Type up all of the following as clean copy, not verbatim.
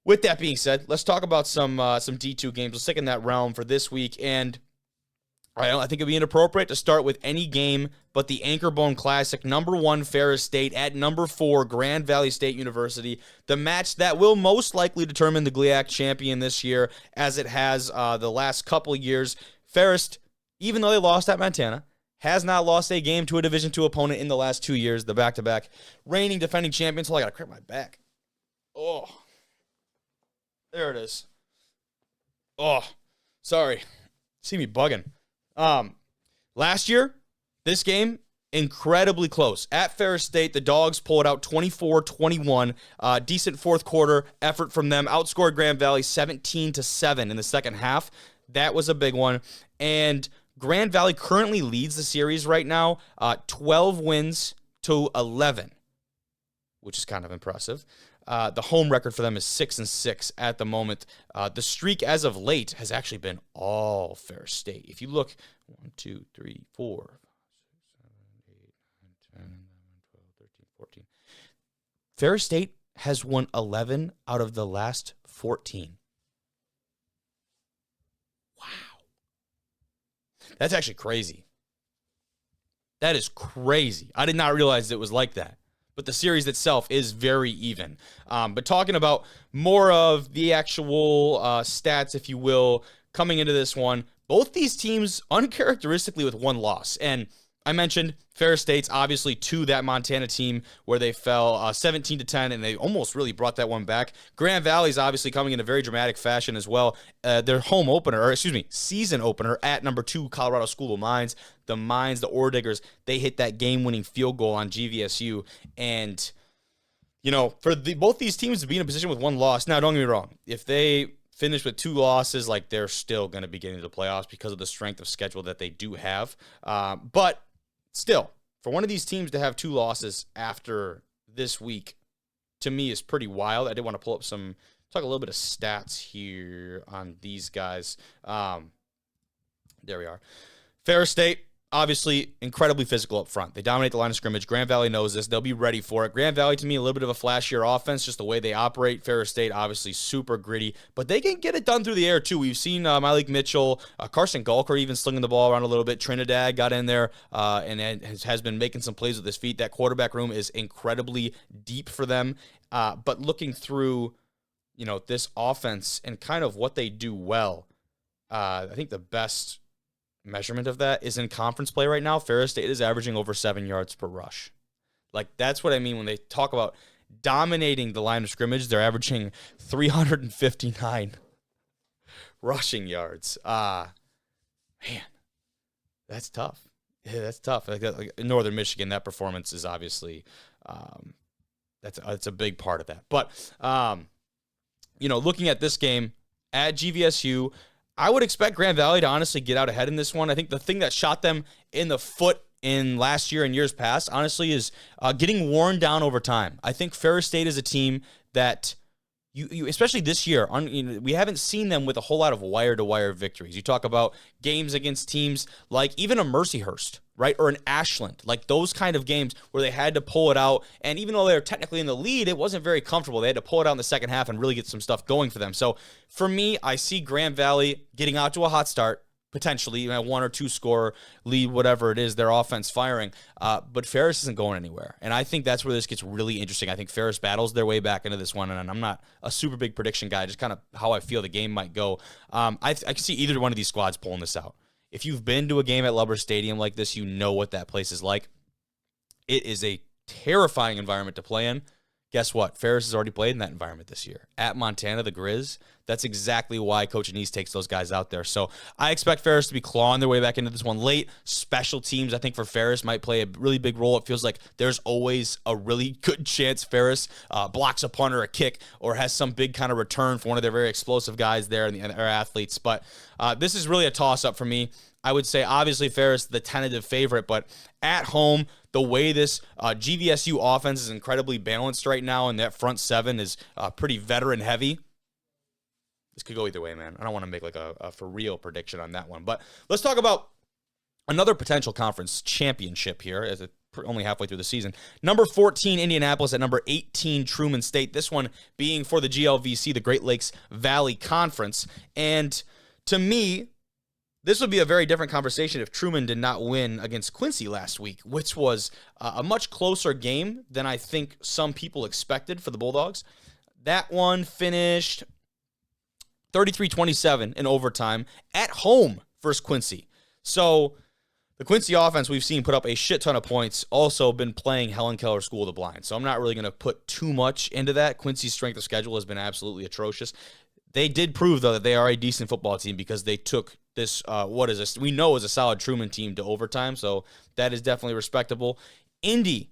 With that being said, let's talk about some D2 games. Let's stick in that realm for this week. And I think it'd be inappropriate to start with any game but the Anchorbone Classic, number 1 Ferris State at number 4 Grand Valley State University, the match that will most likely determine the GLIAC champion this year, as it has the last couple of years. Ferris, even though they lost at Montana, has not lost a game to a Division II opponent in the last 2 years, the back-to-back reigning defending champions. Oh, I got to crack my back. Oh, there it is. Oh, sorry. See me bugging. Last year, this game, incredibly close. At Ferris State, the Dogs pulled out 24-21. Decent fourth quarter effort from them. Outscored Grand Valley 17-7 in the second half. That was a big one. And Grand Valley currently leads the series right now, 12 wins to 11, which is kind of impressive. The home record for them is 6-6 at the moment. The streak as of late has actually been all Ferris State. If you look, 1, 2, 3, 4, 5, 6, 7, 8, 9, 10, 11, 12, 13, 14. Ferris State has won 11 out of the last 14. Wow. That's actually crazy. That is crazy. I did not realize it was like that. But the series itself is very even. But talking about more of the actual stats, if you will, coming into this one, both these teams uncharacteristically with one loss. And I mentioned Ferris State's obviously to that Montana team where they fell 17-10, and they almost really brought that one back. Grand Valley's obviously coming in a very dramatic fashion as well. Their season opener at number 2 Colorado School of Mines. The Mines, the Ore Diggers, they hit that game-winning field goal on GVSU. And, for both these teams to be in a position with one loss, now don't get me wrong, if they finish with 2 losses, they're still going to be getting to the playoffs because of the strength of schedule that they do have. But still, for one of these teams to have 2 losses after this week, to me, is pretty wild. I did want to pull up talk a little bit of stats here on these guys. There we are. Ferris State, obviously incredibly physical up front. They dominate the line of scrimmage. Grand Valley knows this. They'll be ready for it. Grand Valley, to me, a little bit of a flashier offense, just the way they operate. Ferris State, obviously super gritty, but they can get it done through the air, too. We've seen Malik Mitchell, Carson Gulker even slinging the ball around a little bit. Trinidad got in there and has been making some plays with his feet. That quarterback room is incredibly deep for them. But looking through, this offense and kind of what they do well, I think the best measurement of that is in conference play right now. Ferris State is averaging over 7 yards per rush. That's what I mean when they talk about dominating the line of scrimmage. They're averaging 359 rushing yards. Man, that's tough. Yeah, that's tough. In Northern Michigan, that performance is obviously that's a big part of that. But looking at this game at GVSU, I would expect Grand Valley to honestly get out ahead in this one. I think the thing that shot them in the foot in last year and years past, honestly, is getting worn down over time. I think Ferris State is a team that you especially this year, we haven't seen them with a whole lot of wire-to-wire victories. You talk about games against teams like even a Mercyhurst, right, or an Ashland, those kind of games where they had to pull it out. And even though they were technically in the lead, it wasn't very comfortable. They had to pull it out in the second half and really get some stuff going for them. So for me, I see Grand Valley getting out to a hot start, potentially, 1 or 2 score lead, whatever it is, their offense firing. But Ferris isn't going anywhere. And I think that's where this gets really interesting. I think Ferris battles their way back into this one, and I'm not a super big prediction guy, just kind of how I feel the game might go. I can see either one of these squads pulling this out. If you've been to a game at Lubber Stadium like this, you know what that place is like. It is a terrifying environment to play in. Guess what? Ferris has already played in that environment this year. At Montana, the Grizz, that's exactly why Coach Anise takes those guys out there. So I expect Ferris to be clawing their way back into this one late. Special teams, I think, for Ferris might play a really big role. It feels like there's always a really good chance Ferris blocks a punt or a kick or has some big kind of return for one of their very explosive guys there and their athletes. But this is really a toss-up for me. I would say, obviously, Ferris, the tentative favorite, but at home, the way this GVSU offense is incredibly balanced right now, and that front seven is pretty veteran-heavy. This could go either way, man. I don't want to make a for-real prediction on that one. But let's talk about another potential conference championship here as a only halfway through the season. Number 14, Indianapolis at number 18, Truman State. This one being for the GLVC, the Great Lakes Valley Conference. And to me, this would be a very different conversation if Truman did not win against Quincy last week, which was a much closer game than I think some people expected for the Bulldogs. That one finished 33-27 in overtime at home versus Quincy. So the Quincy offense we've seen put up a shit ton of points, also been playing Helen Keller School of the Blind. So I'm not really going to put too much into that. Quincy's strength of schedule has been absolutely atrocious. They did prove, though, that they are a decent football team because they took this, we know is a solid Truman team to overtime. So that is definitely respectable. Indy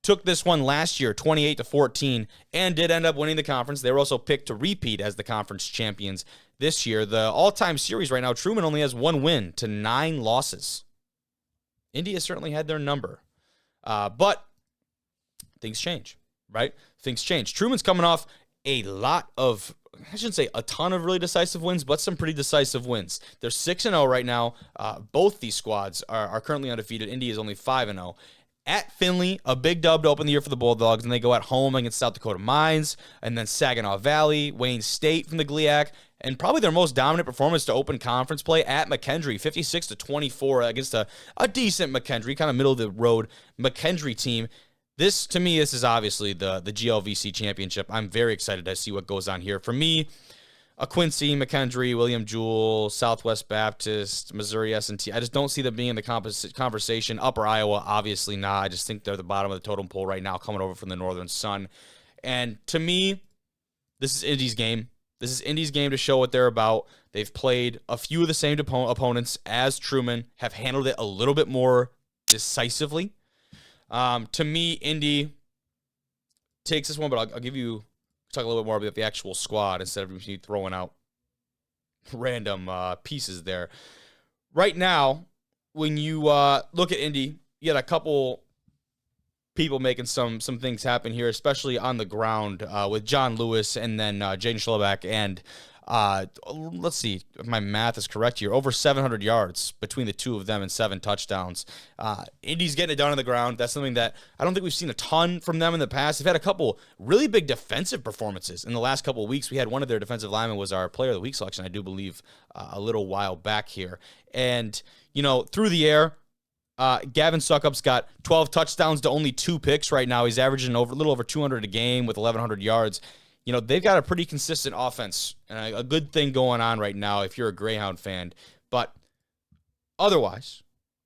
took this one last year, 28-14, and did end up winning the conference. They were also picked to repeat as the conference champions this year. The all-time series right now, Truman only has 1 win to 9 losses. Indy has certainly had their number. But things change, right? Things change. Truman's coming off a lot of, I shouldn't say a ton of really decisive wins, but some pretty decisive wins. They're 6-0 right now. Both these squads are currently undefeated. Indy is only 5-0. At Findlay, a big dub to open the year for the Bulldogs, and they go at home against South Dakota Mines, and then Saginaw Valley, Wayne State from the GLIAC, and probably their most dominant performance to open conference play at McKendree, 56-24 against a decent McKendree, kind of middle-of-the-road McKendree team. This, to me, this is obviously the GLVC championship. I'm very excited to see what goes on here. For me, a Quincy, McKendree, William Jewell, Southwest Baptist, Missouri S&T. I just don't see them being in the conversation. Upper Iowa, obviously not. I just think they're the bottom of the totem pole right now, coming over from the Northern Sun. And to me, this is Indy's game. This is Indy's game to show what they're about. They've played a few of the same opponents as Truman, have handled it a little bit more decisively. To me, Indy takes this one, but I'll give you talk a little bit more about the actual squad instead of me throwing out random pieces there. Right now, when you look at Indy, you got a couple people making some things happen here, especially on the ground with John Lewis and then Jaden Schlebach. And let's see if my math is correct here. Over 700 yards between the two of them and 7 touchdowns. Indy's getting it done on the ground. That's something that I don't think we've seen a ton from them in the past. They've had a couple really big defensive performances in the last couple of weeks. We had one of their defensive linemen was our player of the week selection, I do believe, a little while back here. And, you know, through the air, Gavin Suckup's got 12 touchdowns to only 2 picks right now. He's averaging a little over 200 a game with 1,100 yards. You know, they've got a pretty consistent offense and a good thing going on right now if you're a Greyhound fan. But otherwise,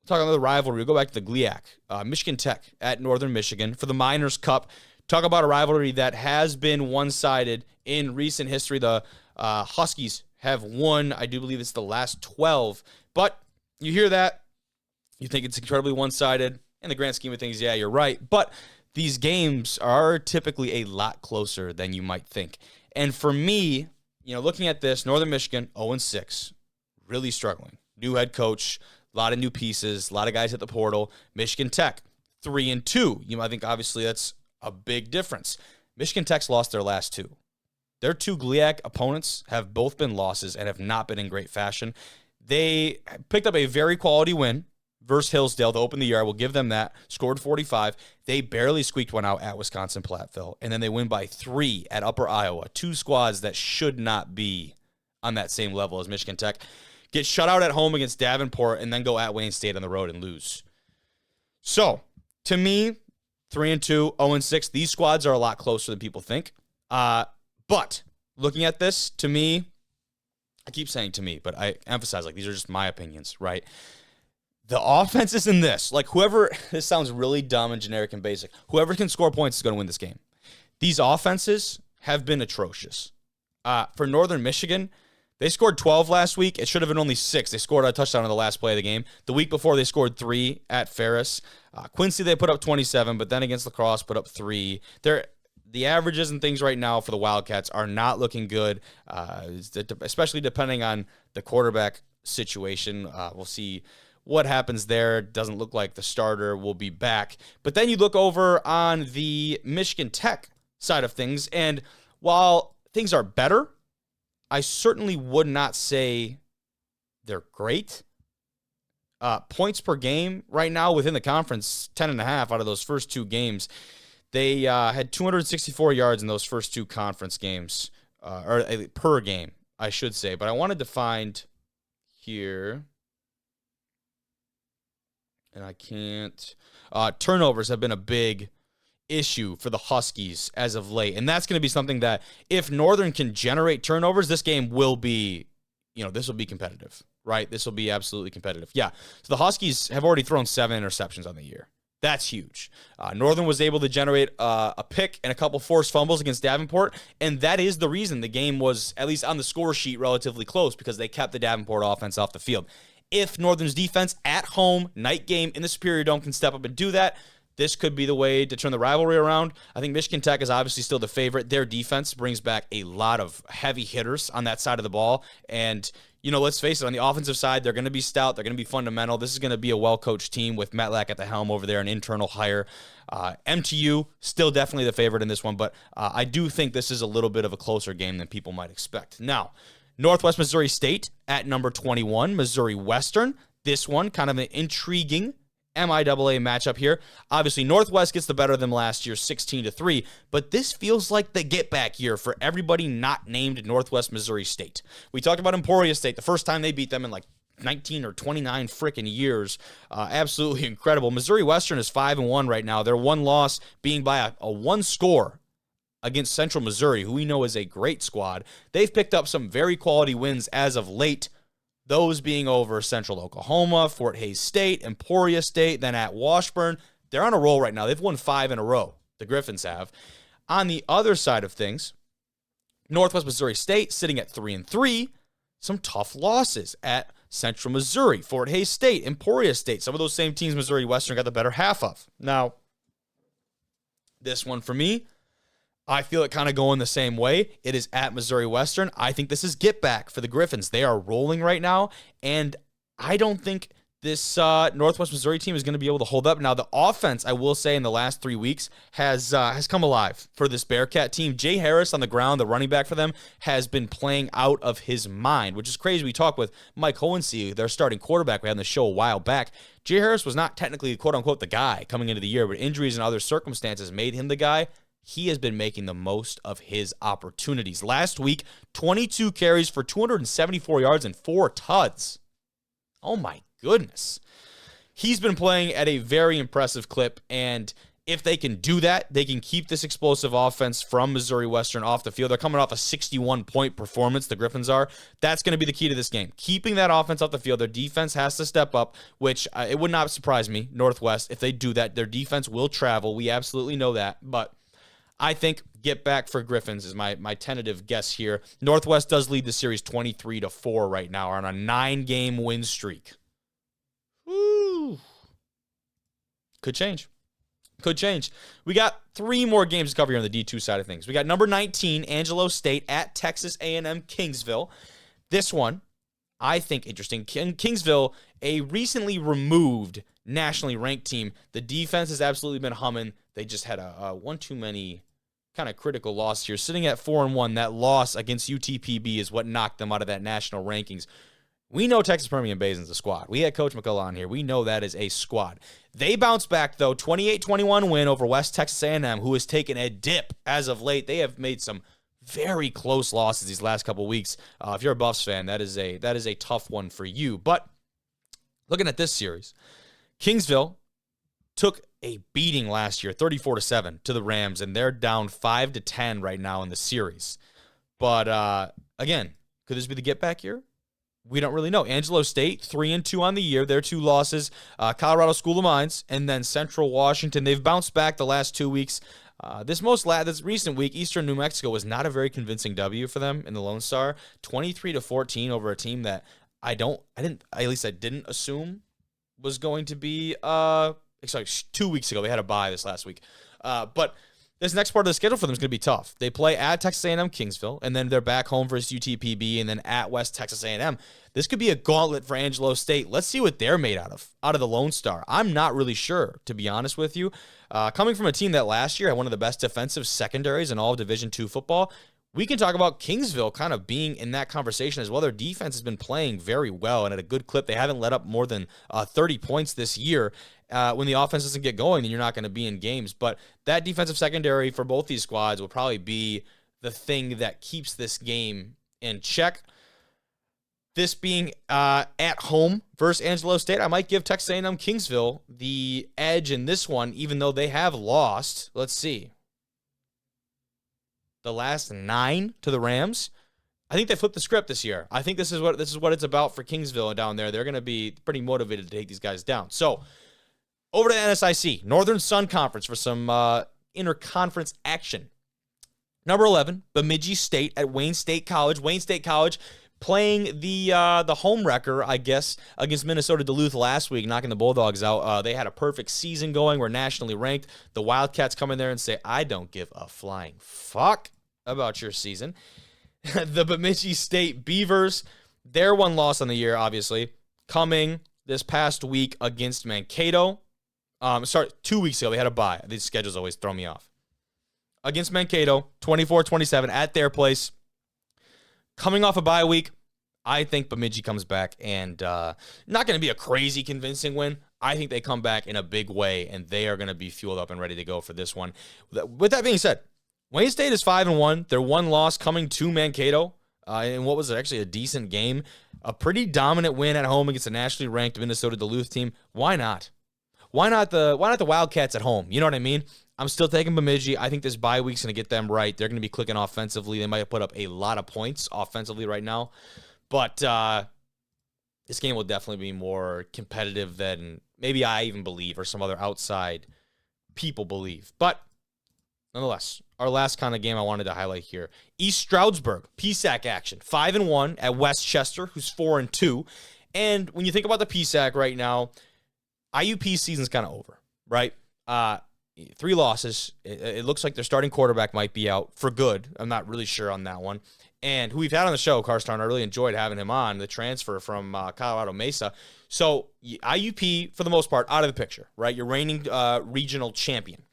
talking about the rivalry, we'll go back to the GLIAC. Michigan Tech at Northern Michigan for the Miners Cup. Talk about a rivalry that has been one-sided in recent history. The Huskies have won, I do believe it's the last 12. But you hear that, you think it's incredibly one-sided. In the grand scheme of things, yeah, you're right. But these games are typically a lot closer than you might think. And for me, you know, looking at this, Northern Michigan, 0-6, really struggling. New head coach, a lot of new pieces, a lot of guys at the portal. Michigan Tech, 3-2. You might think, obviously, that's a big difference. Michigan Tech's lost their last 2. Their 2 GLIAC opponents have both been losses and have not been in great fashion. They picked up a very quality win versus Hillsdale to open the year. I will give them that. Scored 45. They barely squeaked one out at Wisconsin-Platteville. And then they win by 3 at Upper Iowa. 2 squads that should not be on that same level as Michigan Tech. Get shut out at home against Davenport and then go at Wayne State on the road and lose. So, to me, 3-2, 0-6. These squads are a lot closer than people think. But looking at this, to me, I keep saying to me, but I emphasize, like, these are just my opinions, right? The offenses in this, like whoever, this sounds really dumb and generic and basic, whoever can score points is going to win this game. These offenses have been atrocious. For Northern Michigan, they scored 12 last week. It should have been only 6. They scored a touchdown on the last play of the game. The week before, they scored 3 at Ferris. Quincy, they put up 27, but then against La Crosse, put up 3. The averages and things right now for the Wildcats are not looking good, especially depending on the quarterback situation. We'll see what happens there. Doesn't look like the starter will be back. But then you look over on the Michigan Tech side of things, and while things are better, I certainly would not say they're great. Points per game right now within the conference, 10.5 out of those first two games. They had 264 yards in those first two conference games, or per game, I should say. But I wanted to find here, and I can't. Turnovers have been a big issue for the Huskies as of late, and that's going to be something that if Northern can generate turnovers, this game will be, this will be competitive, right? This will be absolutely competitive. Yeah, so the Huskies have already thrown 7 interceptions on the year. That's huge. Northern was able to generate a pick and a couple forced fumbles against Davenport, and that is the reason the game was, at least on the score sheet, relatively close, because they kept the Davenport offense off the field. If Northern's defense at home, night game, in the Superior Dome can step up and do that, this could be the way to turn the rivalry around. I think Michigan Tech is obviously still the favorite. Their defense brings back a lot of heavy hitters on that side of the ball, and let's face it, on the offensive side, they're going to be stout. They're going to be fundamental. This is going to be a well-coached team with Metlack at the helm over there, an internal hire. MTU, still definitely the favorite in this one, but I do think this is a little bit of a closer game than people might expect. Now, Northwest Missouri State at number 21, Missouri Western. This one, kind of an intriguing MIAA matchup here. Obviously, Northwest gets the better of them last year, 16-3, but this feels like the get-back year for everybody not named Northwest Missouri State. We talked about Emporia State, the first time they beat them in like 19 or 29 freaking years. Absolutely incredible. Missouri Western is 5-1 right now. Their one loss being by a one score against Central Missouri, who we know is a great squad. They've picked up some very quality wins as of late, those being over Central Oklahoma, Fort Hays State, Emporia State, then at Washburn. They're on a roll right now. They've won 5 in a row. The Griffins have. On the other side of things, Northwest Missouri State sitting at 3-3. Some tough losses at Central Missouri, Fort Hays State, Emporia State. Some of those same teams Missouri Western got the better half of. Now, this one for me, I feel it kind of going the same way. It is at Missouri Western. I think this is get back for the Griffins. They are rolling right now, and I don't think this Northwest Missouri team is going to be able to hold up. Now, the offense, I will say, in the last 3 weeks has come alive for this Bearcat team. Jay Harris on the ground, the running back for them, has been playing out of his mind, which is crazy. We talked with Mike Hohensee, their starting quarterback we had on the show a while back. Jay Harris was not technically, quote-unquote, the guy coming into the year, but injuries and other circumstances made him the guy. He has been making the most of his opportunities. Last week, 22 carries for 274 yards and 4 tuds. Oh my goodness. He's been playing at a very impressive clip, and if they can do that, they can keep this explosive offense from Missouri Western off the field. They're coming off a 61-point performance, the Griffins are. That's going to be the key to this game. Keeping that offense off the field. Their defense has to step up, which it would not surprise me, Northwest, if they do that. Their defense will travel. We absolutely know that, but I think get back for Griffins is my tentative guess here. Northwest does lead the series 23-4 right now, on a 9-game win streak. Woo. Could change. Could change. We got 3 more games to cover here on the D2 side of things. We got number 19, Angelo State at Texas A&M Kingsville. This one, I think, interesting. Kingsville, a recently removed nationally ranked team. The defense has absolutely been humming. They just had a one too many kind of critical loss here. Sitting at 4-1, that loss against UTPB is what knocked them out of that national rankings. We know Texas Permian Basin's a squad. We had Coach McCullough on here. We know that is a squad. They bounced back, though, 28-21 win over West Texas A&M, who has taken a dip as of late. They have made some very close losses these last couple weeks. If you're a Buffs fan, that is a tough one for you. But looking at this series, Kingsville took a beating last year, 34-7 to the Rams, and they're down 5-10 right now in the series. But again, could this be the get back year? We don't really know. Angelo State, 3-2 on the year. Their 2 losses, Colorado School of Mines, and then Central Washington. They've bounced back the last 2 weeks. This recent week, Eastern New Mexico was not a very convincing W for them in the Lone Star. 23-14 over a team that I didn't assume was going to be. Sorry, 2 weeks ago. They had a bye this last week. But this next part of the schedule for them is going to be tough. They play at Texas A&M Kingsville, and then they're back home versus UTPB, and then at West Texas A&M. This could be a gauntlet for Angelo State. Let's see what they're made out of the Lone Star. I'm not really sure, to be honest with you. Coming from a team that last year had one of the best defensive secondaries in all of Division II football, we can talk about Kingsville kind of being in that conversation as well. Their defense has been playing very well and at a good clip. They haven't let up more than 30 points this year. When the offense doesn't get going, then you're not going to be in games. But that defensive secondary for both these squads will probably be the thing that keeps this game in check. This being at home versus Angelo State, I might give Texas A&M Kingsville the edge in this one, even though they have lost. Let's see. The last 9 to the Rams. I think they flipped the script this year. I think this is what it's about for Kingsville down there. They're going to be pretty motivated to take these guys down. So, over to the NSIC, Northern Sun Conference for some interconference action. Number 11, Bemidji State at Wayne State College. Wayne State College playing the home wrecker, I guess, against Minnesota Duluth last week, knocking the Bulldogs out. They had a perfect season going. We're nationally ranked. The Wildcats come in there and say, I don't give a flying fuck about your season. The Bemidji State Beavers, their one loss on the year, obviously, coming this past week against Mankato. 2 weeks ago, they had a bye. These schedules always throw me off. Against Mankato, 24-27 at their place. Coming off a bye week, I think Bemidji comes back and not going to be a crazy convincing win. I think they come back in a big way, and they are going to be fueled up and ready to go for this one. With that being said, Wayne State is 5-1. Their one loss coming to Mankato in what was actually a decent game. A pretty dominant win at home against a nationally ranked Minnesota Duluth team. Why not? Why not the Wildcats at home? You know what I mean? I'm still taking Bemidji. I think this bye week's going to get them right. They're going to be clicking offensively. They might have put up a lot of points offensively right now. But this game will definitely be more competitive than maybe I even believe or some other outside people believe. But nonetheless, our last kind of game I wanted to highlight here. East Stroudsburg, PSAC action. 5-1 at Westchester, who's 4-2. And when you think about the PSAC right now, IUP season's kind of over, right? 3 losses. It looks like their starting quarterback might be out for good. I'm not really sure on that one. And who we've had on the show, Carstarn, I really enjoyed having him on, the transfer from Colorado Mesa. So IUP, for the most part, out of the picture, right? You're reigning regional champion.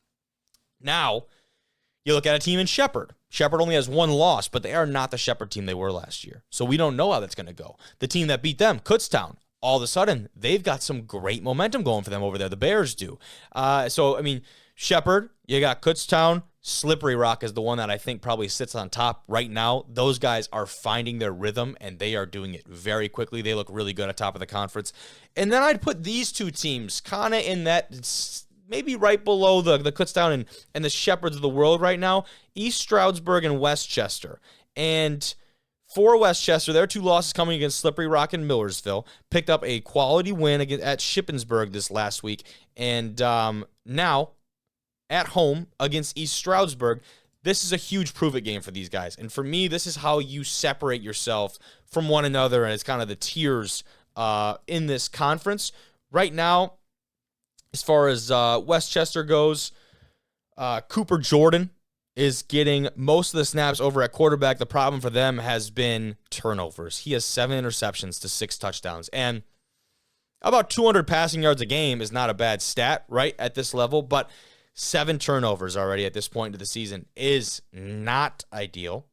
Now, you look at a team in Shepherd. Shepherd only has 1 loss, but they are not the Shepherd team they were last year. So we don't know how that's going to go. The team that beat them, Kutztown, all of a sudden, they've got some great momentum going for them over there. The Bears do. Shepherd, you got Kutztown. Slippery Rock is the one that I think probably sits on top right now. Those guys are finding their rhythm, and they are doing it very quickly. They look really good at top of the conference. And then I'd put these 2 teams kind of in that, maybe right below the Kutztown and the Shepherds of the world right now, East Stroudsburg and Westchester. And for Westchester, their 2 losses coming against Slippery Rock and Millersville, picked up a quality win at Shippensburg this last week. And now, at home against East Stroudsburg, this is a huge prove-it game for these guys. And for me, this is how you separate yourself from one another, and it's kind of the tiers in this conference. Right now, as far as Westchester goes, Cooper Jordan is getting most of the snaps over at quarterback. The problem for them has been turnovers. He has 7 interceptions to 6 touchdowns. And about 200 passing yards a game is not a bad stat, right, at this level. But 7 turnovers already at this point of the season is not ideal.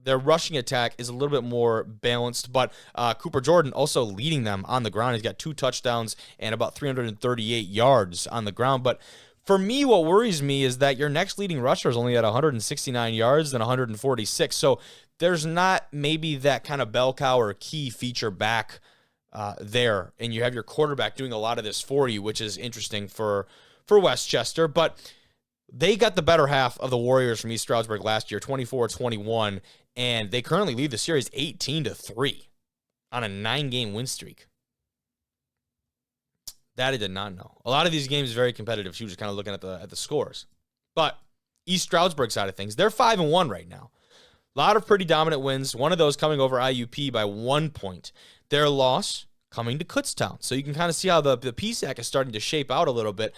Their rushing attack is a little bit more balanced, but Cooper Jordan also leading them on the ground. He's got 2 touchdowns and about 338 yards on the ground. But for me, what worries me is that your next leading rusher is only at 169 yards and 146. So there's not maybe that kind of bell cow or key feature back there. And you have your quarterback doing a lot of this for you, which is interesting for Westchester. But they got the better half of the Warriors from East Stroudsburg last year, 24-21. And they currently lead the series 18-3 on a 9-game win streak. That I did not know. A lot of these games are very competitive. She was just kind of looking at the scores. But East Stroudsburg side of things, they're 5-1 right now. A lot of pretty dominant wins. One of those coming over IUP by 1 point. Their loss coming to Kutztown. So you can kind of see how the PSAC is starting to shape out a little bit.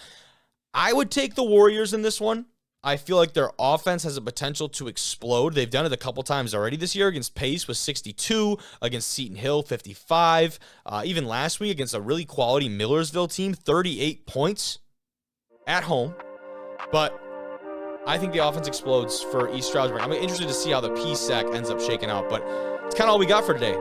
I would take the Warriors in this one. I feel like their offense has a potential to explode. They've done it a couple times already this year. Against Pace was 62, against Seton Hill 55. Even last week against a really quality Millersville team, 38 points at home. But I think the offense explodes for East Stroudsburg. I'm interested to see how the PSAC ends up shaking out, but it's kind of all we got for today.